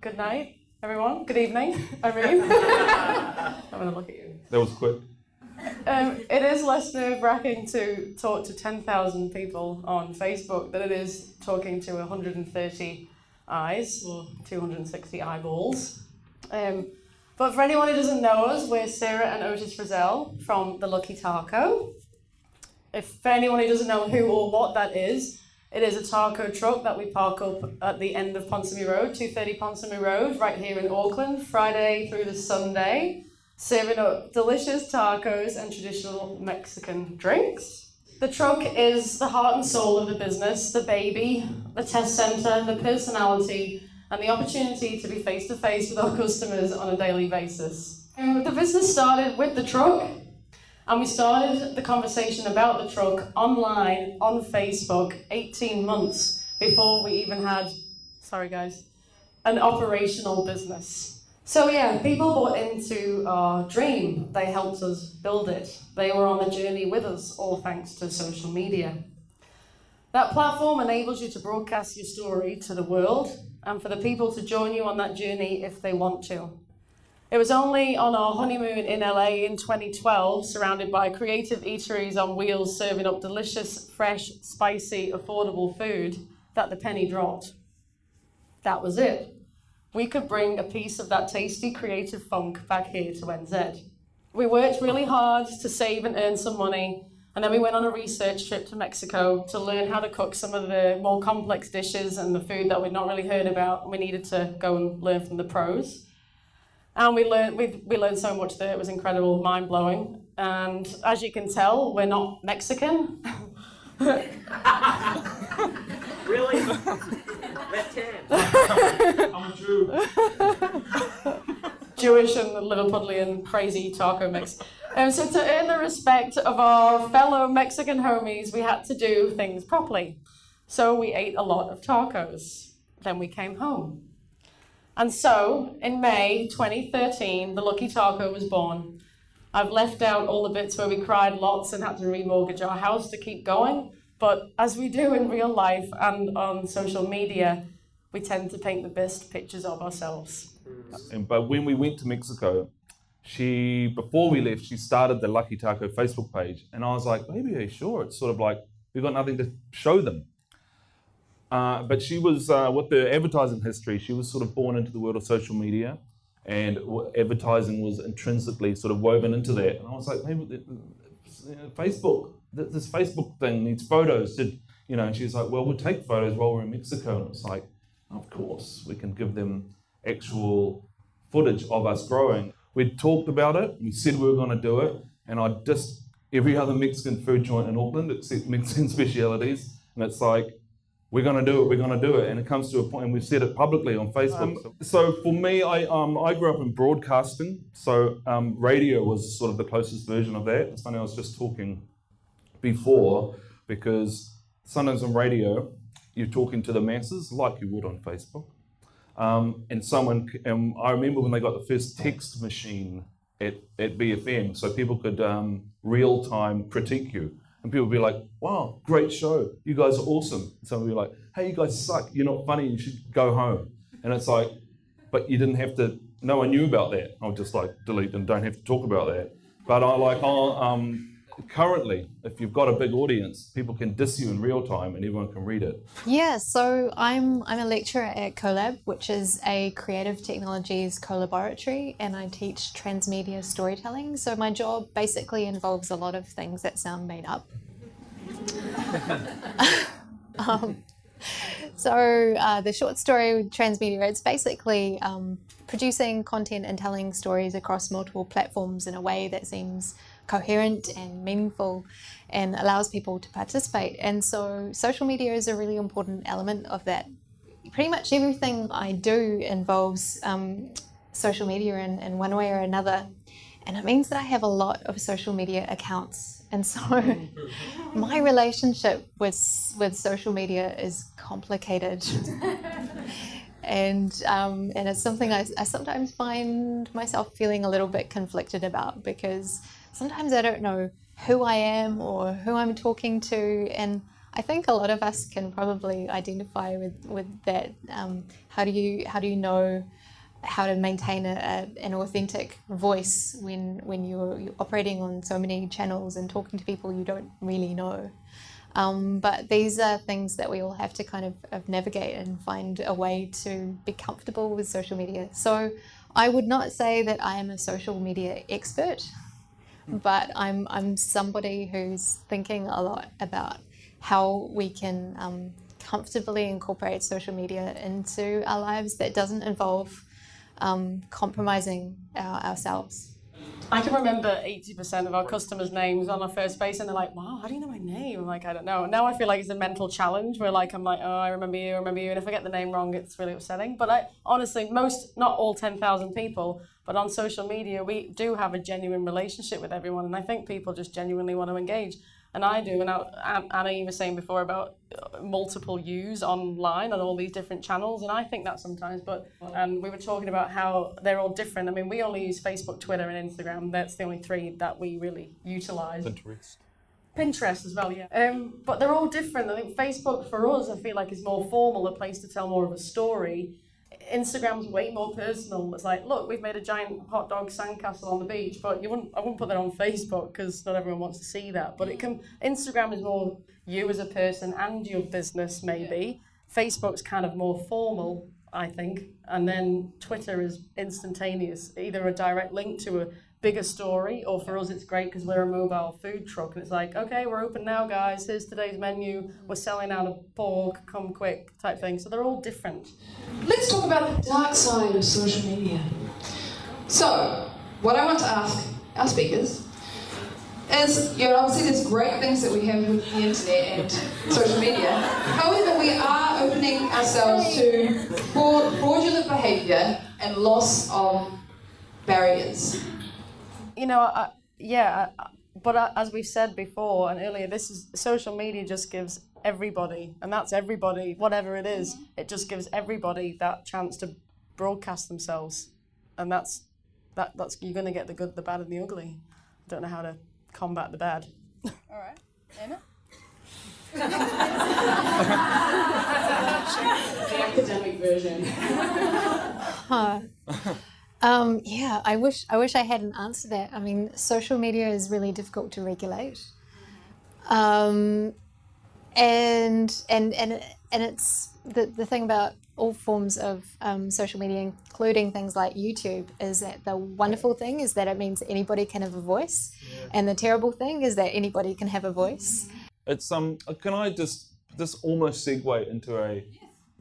good night, everyone. Good evening, Irene. I'm going to look at you. That was quick. It is less nerve-wracking to talk to 10,000 people on Facebook than it is talking to 130 eyes or 260 eyeballs. But for anyone who doesn't know us, we're Sarah and Otis Frizzell from the Lucky Taco. For anyone who doesn't know who or what that is, it is a taco truck that we park up at the end of Ponsonby Road, 230 Ponsonby Road, right here in Auckland, Friday through to Sunday, serving up delicious tacos and traditional Mexican drinks. The truck is the heart and soul of the business, the baby, the test centre, the personality, and the opportunity to be face-to-face with our customers on a daily basis. The business started with the truck, and we started the conversation about the truck online on Facebook 18 months before we even had, an operational business. So yeah, people bought into our dream. They helped us build it. They were on the journey with us, all thanks to social media. That platform enables you to broadcast your story to the world and for the people to join you on that journey if they want to. It was only on our honeymoon in LA in 2012, surrounded by creative eateries on wheels serving up delicious, fresh, spicy, affordable food, that the penny dropped. That was it. We could bring a piece of that tasty, creative funk back here to NZ. We worked really hard to save and earn some money, and then we went on a research trip to Mexico to learn how to cook some of the more complex dishes and the food that we'd not really heard about. We needed to go and learn from the pros. And we learned so much there. It was incredible, mind-blowing. And as you can tell, we're not Mexican. Really? Left hand. I'm Jew. Jewish and Liverpudlian crazy taco mix. So to earn the respect of our fellow Mexican homies, we had to do things properly. So we ate a lot of tacos. Then we came home. And so, in May 2013, the Lucky Taco was born. I've left out all the bits where we cried lots and had to remortgage our house to keep going, but as we do in real life and on social media, we tend to paint the best pictures of ourselves. But when we went to Mexico, before we left, she started the Lucky Taco Facebook page, and I was like, maybe, are you sure? It's sort of like, we've got nothing to show them. But she was, with the advertising history, she was sort of born into the world of social media, and advertising was intrinsically sort of woven into that. And I was like, maybe Facebook, this Facebook thing needs photos. And she was like, well, we'll take photos while we're in Mexico. And it's like, of course, we can give them actual footage of us growing. We'd talked about it, we said we were going to do it, and I dissed every other Mexican food joint in Auckland except Mexican specialities. And it's like, we're going to do it, and it comes to a point, and we've said it publicly on Facebook. So for me, I grew up in broadcasting, so radio was sort of the closest version of that. It's funny, I was just talking before, because sometimes on radio, you're talking to the masses, like you would on Facebook, and I remember when they got the first text machine at BFM, so people could real-time critique you. And people would be like, wow, great show. You guys are awesome. And someone would be like, hey, you guys suck. You're not funny. You should go home. And it's like, but you didn't have to, no one knew about that. I'll just like delete and don't have to talk about that. But currently, if you've got a big audience, people can diss you in real time and everyone can read it. Yeah, so I'm a lecturer at CoLab, which is a creative technologies co-laboratory, and I teach transmedia storytelling. So my job basically involves a lot of things that sound made up. The short story transmedia, it's basically producing content and telling stories across multiple platforms in a way that seems coherent and meaningful and allows people to participate. And so social media is a really important element of that. Pretty much everything I do involves social media in one way or another. And it means that I have a lot of social media accounts. And so my relationship with social media is complicated. And it's something I sometimes find myself feeling a little bit conflicted about, because sometimes I don't know who I am or who I'm talking to, and I think a lot of us can probably identify with that. How do you know how to maintain an authentic voice when you're operating on so many channels and talking to people you don't really know? But these are things that we all have to kind of navigate and find a way to be comfortable with social media. So I would not say that I am a social media expert, but I'm somebody who's thinking a lot about how we can comfortably incorporate social media into our lives that doesn't involve compromising ourselves. I can remember 80% of our customers' names on our first face, and they're like, wow, how do you know my name? I'm like, I don't know. Now I feel like it's a mental challenge where I'm like, oh, I remember you, and if I get the name wrong, it's really upsetting. But I honestly, not all 10,000 people, but on social media, we do have a genuine relationship with everyone, and I think people just genuinely want to engage. And I do, and Anna, you were saying before about multiple use online on all these different channels, and I think that sometimes, and we were talking about how they're all different. I mean, we only use Facebook, Twitter, and Instagram. That's the only three that we really utilise. Pinterest as well, yeah. But they're all different. I think Facebook, for us, I feel like is more formal, a place to tell more of a story. Instagram's way more personal. It's like, look, we've made a giant hot dog sandcastle on the beach, but I wouldn't put that on Facebook because not everyone wants to see that. But Instagram is more you as a person and your business, maybe. Facebook's kind of more formal, I think. And then Twitter is instantaneous, either a direct link to a bigger story, or for us it's great because we're a mobile food truck and it's like, okay, we're open now, guys, here's today's menu, we're selling out of pork, come quick type thing. So they're all different. Let's talk about the dark side of social media. So, what I want to ask our speakers is, obviously there's great things that we have with the internet and social media. However, we are opening ourselves to fraudulent behaviour and loss of barriers. But as we've said before and earlier, social media just gives everybody, and that's everybody, whatever it is, it just gives everybody that chance to broadcast themselves, and that's you're going to get the good, the bad, and the ugly. I don't know how to combat the bad. All right, Anna. The academic version. Yeah, I wish I had an answer to that. I mean, social media is really difficult to regulate, and it's the thing about all forms of social media, including things like YouTube, is that the wonderful thing is that it means anybody can have a voice, and the terrible thing is that anybody can have a voice. It's can I just almost segue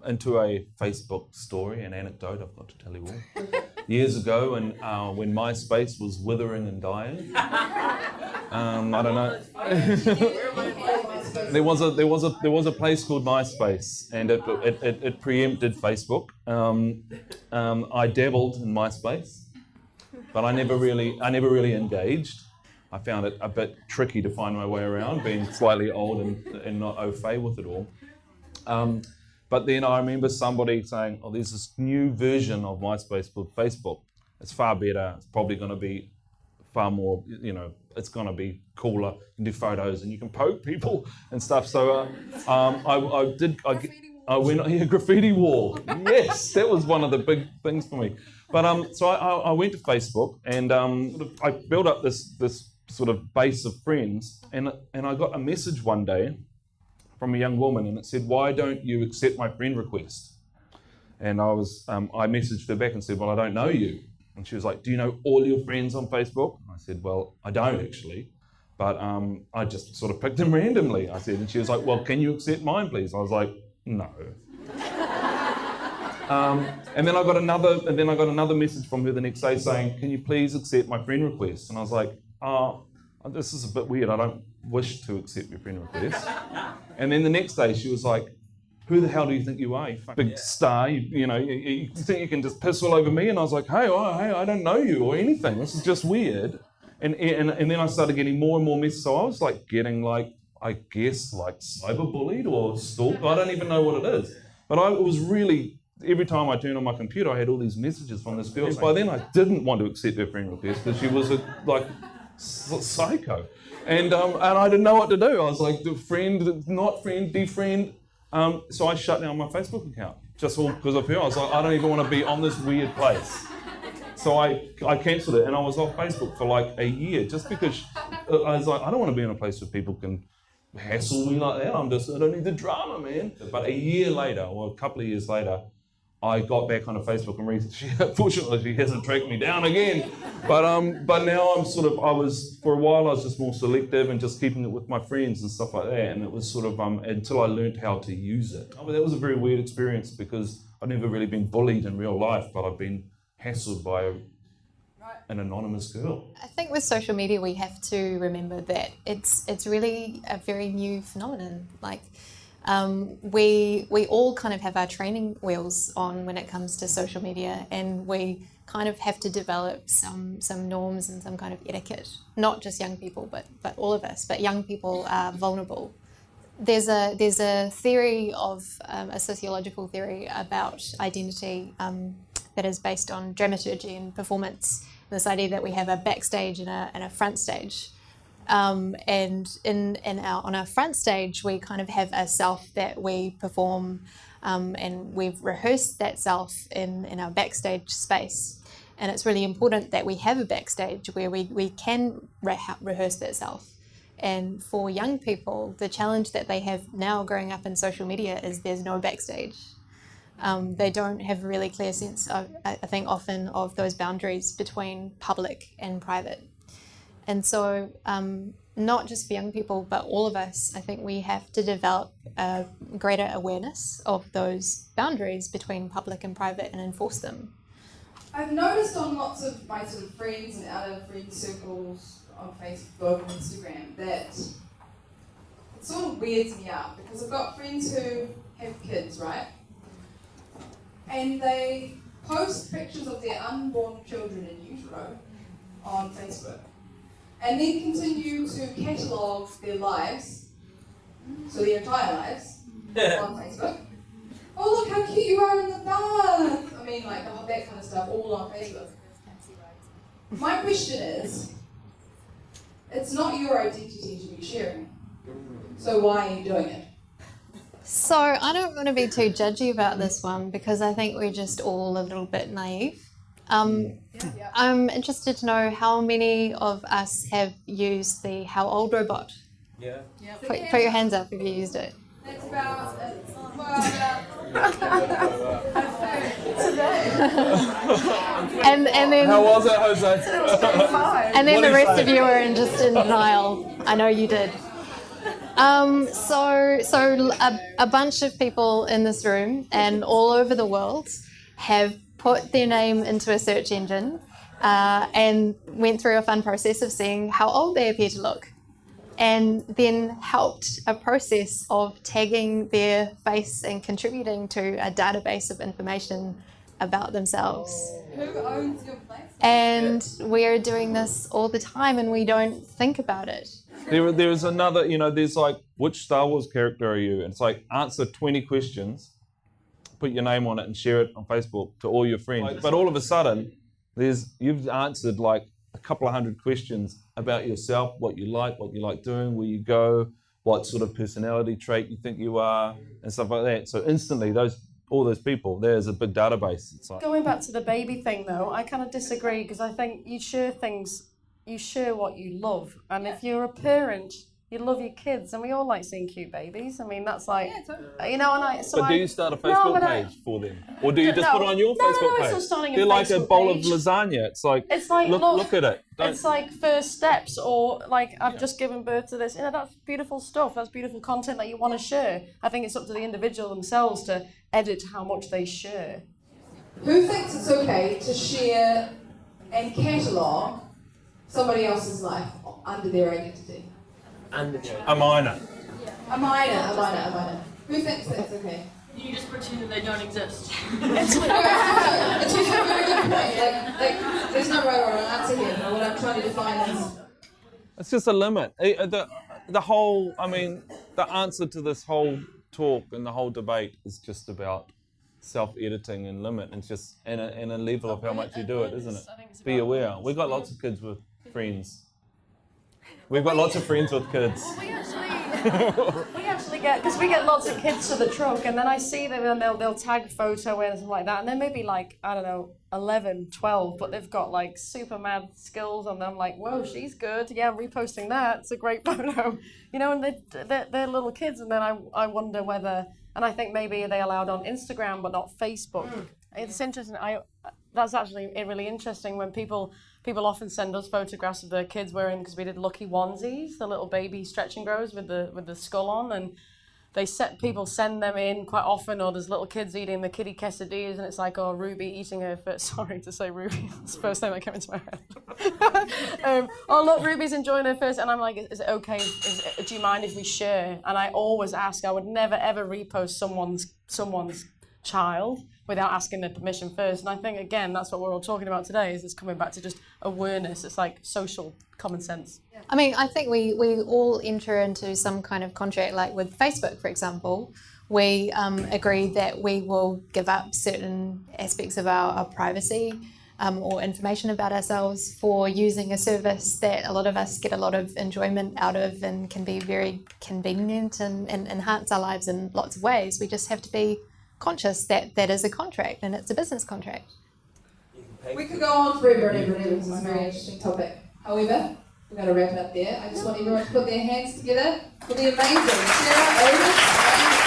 into a Facebook story, an anecdote I've got to tell you all. Years ago, when MySpace was withering and dying, I don't know. there was a place called MySpace, and it preempted Facebook. I dabbled in MySpace, but I never really engaged. I found it a bit tricky to find my way around, being slightly old and not au fait with it all. But then I remember somebody saying, oh, there's this new version of MySpace called Facebook. It's far better. It's probably going to be far more, it's going to be cooler. You can do photos and you can poke people and stuff. So I went, graffiti wall. Yes, that was one of the big things for me. But so I went to Facebook and I built up this sort of base of friends. And I got a message one day from a young woman, and it said, why don't you accept my friend request? And I messaged her back and said, well, I don't know you. And she was like, do you know all your friends on Facebook? I said, well, I don't actually, but I just sort of picked them randomly, I said. And she was like, well, can you accept mine, please? I was like, no. And then I got another message from her the next day saying, can you please accept my friend request? And I was like, this is a bit weird. I don't wish to accept your friend request. And then the next day she was like, who the hell do you think you are? You big star. You think you can just piss all over me? And I was like, hey, I don't know you or anything. This is just weird. And then I started getting more and more messages. So I was like getting I guess cyberbullied or stalked. I don't even know what it is. But it was really, every time I turned on my computer, I had all these messages from this girl. By then I didn't want to accept her friend request because she was psycho. And I didn't know what to do. I was like, friend, not friend, defriend. So I shut down my Facebook account, just all because of her. I was like, I don't even want to be on this weird place. So I cancelled it, and I was off Facebook for like a year, just because I was like, I don't want to be in a place where people can hassle me like that. I don't need the drama, man. But a year later, or a couple of years later, I got back onto Facebook and fortunately she hasn't tracked me down again. But now for a while I was just more selective and just keeping it with my friends and stuff like that. And it was sort of until I learned how to use it. But that was a very weird experience because I've never really been bullied in real life, but I've been hassled by an anonymous girl. I think with social media we have to remember that it's really a very new phenomenon. Like we all kind of have our training wheels on when it comes to social media, and we kind of have to develop some norms and some kind of etiquette. Not just young people, but all of us. But young people are vulnerable. There's a theory of a sociological theory about identity that is based on dramaturgy and performance. This idea that we have a backstage and a front stage. And on our front stage, we kind of have a self that we perform, and we've rehearsed that self in our backstage space. And it's really important that we have a backstage where we can rehearse that self. And for young people, the challenge that they have now growing up in social media is there's no backstage. They don't have a really clear sense of, I think, often of those boundaries between public and private. And so not just for young people, but all of us, I think we have to develop a greater awareness of those boundaries between public and private and enforce them. I've noticed on lots of my sort of friends and other friend circles on Facebook and Instagram that it sort of weirds me out because I've got friends who have kids, right? And they post pictures of their unborn children in utero on Facebook. And then continue to catalogue their lives, so their entire lives, on Facebook. Oh, look how cute you are in the bath! I mean, like that kind of stuff, all on Facebook. My question is, it's not your identity to be sharing. So why are you doing it? So I don't want to be too judgy about this one because I think we're just all a little bit naive. I'm interested to know how many of us have used the How Old robot. Yeah. Put your hands up if you used it. That's about And then How was it, Jose? and then What the do you rest say? of you are just in denial. I know you did. So a bunch of people in this room and all over the world have put their name into a search engine and went through a fun process of seeing how old they appear to look, and then helped a process of tagging their face and contributing to a database of information about themselves. who owns your place? And we're doing this all the time and we don't think about it. There's another, there's like, which Star Wars character are you? And it's like, answer 20 questions, put your name on it and share it on Facebook to all your friends. But all of a sudden, you've answered like a couple of hundred questions about yourself, what you like doing, where you go, what sort of personality trait you think you are, and stuff like that. So instantly, all those people, there's a big database. It's like, Going back to the baby thing though, I kind of disagree because I think you share what you love. And if you're a parent, you love your kids, and we all like seeing cute babies. I mean, that's like, but do you start a Facebook page for them? Or do you just put it on your Facebook page? It's not starting a They're like a Facebook bowl page. of lasagna. It's like look at it. It's like first steps, or like I've just given birth to this. That's beautiful stuff. That's beautiful content that you want to share. I think it's up to the individual themselves to edit how much they share. Who thinks it's okay to share and catalogue somebody else's life under their identity? A minor. A minor. Who thinks that's okay? You just pretend that they don't exist. It's a very good point. Like, there's no right or wrong answer here, but what I'm trying to define is... It's just a limit. The answer to this whole talk and the whole debate is just about self-editing and limit. It's just and a level of how much you do it, isn't it? Be aware. We've got lots of kids with friends We've got lots of friends with kids. We actually get, because we get lots of kids to the truck, and then I see them and they'll tag photo and something like that, and they're maybe like, I don't know, 11, 12, but they've got like super mad skills on them, like, whoa, she's good, yeah, I'm reposting that, it's a great photo, you know, and they're little kids, and then I wonder whether, and I think maybe they allowed on Instagram but not Facebook. It's interesting, that's actually really interesting when people often send us photographs of their kids wearing, because we did lucky onesies, the little baby stretching grows with the skull on, and people send them in quite often, or there's little kids eating the kiddie quesadillas, and it's like, oh, Ruby eating her first, sorry to say Ruby, that's the first thing that came into my head. Oh look, Ruby's enjoying her first, and I'm like, is it okay, do you mind if we share? And I always ask, I would never ever repost someone's child without asking their permission first. And I think, again, that's what we're all talking about today, is it's coming back to just awareness. It's like social common sense. I mean, I think we all enter into some kind of contract, like with Facebook, for example. We agree that we will give up certain aspects of our privacy or information about ourselves for using a service that a lot of us get a lot of enjoyment out of and can be very convenient and enhance our lives in lots of ways. We just have to be conscious that that is a contract and it's a business contract. We could go on forever and ever and ever, because it's a very interesting topic. However, we're going to wrap it up there. I just want everyone to put their hands together for the amazing Sarah, Otis, and